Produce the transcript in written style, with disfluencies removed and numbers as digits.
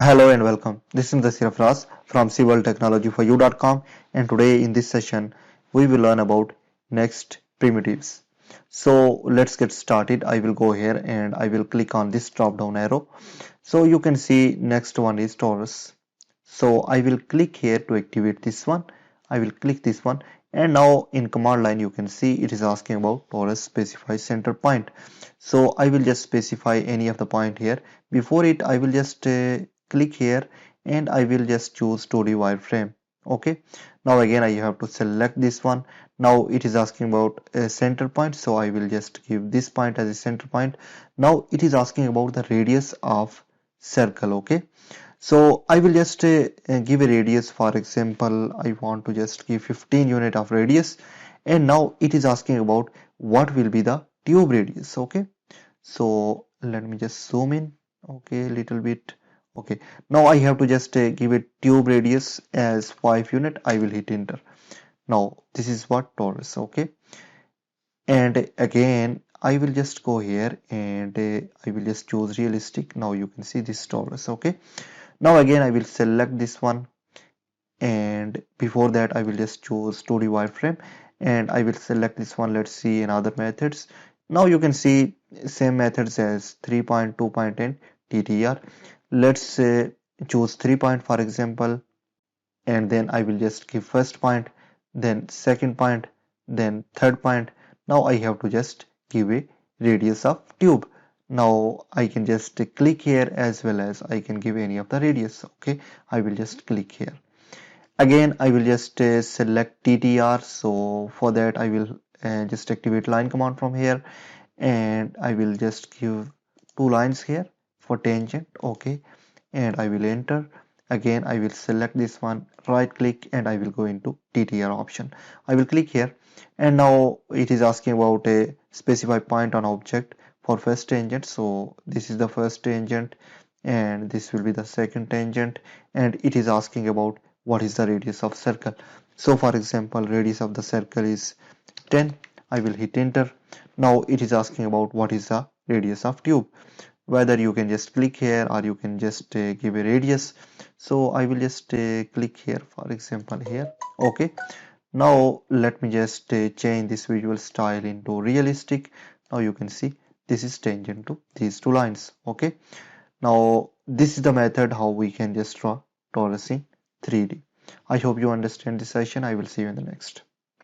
Hello and welcome. This is the Sirafraz from civiltechnologyforyou.com, and today in this session we will learn about next primitives. So let's get started. I will go here and I will click on this drop down arrow. So you can see next one is Torus. So I will click here to activate this one. I will click this one, and now in command line you can see it is asking about Torus specify center point. So I will just specify any of the point here. Before it I will just click here and I will just choose 2D wireframe. Okay, now again I have to select this one. Now it is asking about a center point, so I will just give this point as a center point. Now it is asking about the radius of circle. Okay, so I will just give a radius. For example, I want to just give 15 unit of radius, and now it is asking about what will be the tube radius. Okay, so let me just zoom in. Okay, a little bit. Okay, now I have to just give a tube radius as 5 unit. I will hit enter. Now this is what Torus. Okay, and again I will just go here and I will just choose realistic. Now you can see this Torus. Okay, now again I will select this one, and before that I will just choose 2D wireframe and I will select this one. Let's see in other methods. Now you can see same methods as 3.2 and TTR. Let's choose 3 point for example, and then I will just give first point, then second point, then third point. Now I have to just give a radius of tube. Now I can just click here as well as I can give any of the radius. Okay, I will just click here. Again I will just select TTR. So for that I will just activate line command from here, and I will just give two lines here for tangent. Okay, and I will enter. Again I will select this one, right click, and I will go into TTR option. I will click here, and now it is asking about a specify point on object for first tangent. So this is the first tangent and this will be the second tangent, and it is asking about what is the radius of circle. So for example, radius of the circle is 10. I will hit enter. Now it is asking about what is the radius of tube. Whether you can just click here or you can just give a radius. So I will just click here, for example here. Okay, now let me just change this visual style into realistic. Now you can see this is tangent to these two lines. Okay, now this is the method how we can just draw torus in 3D. I hope you understand this session. I will see you in the next.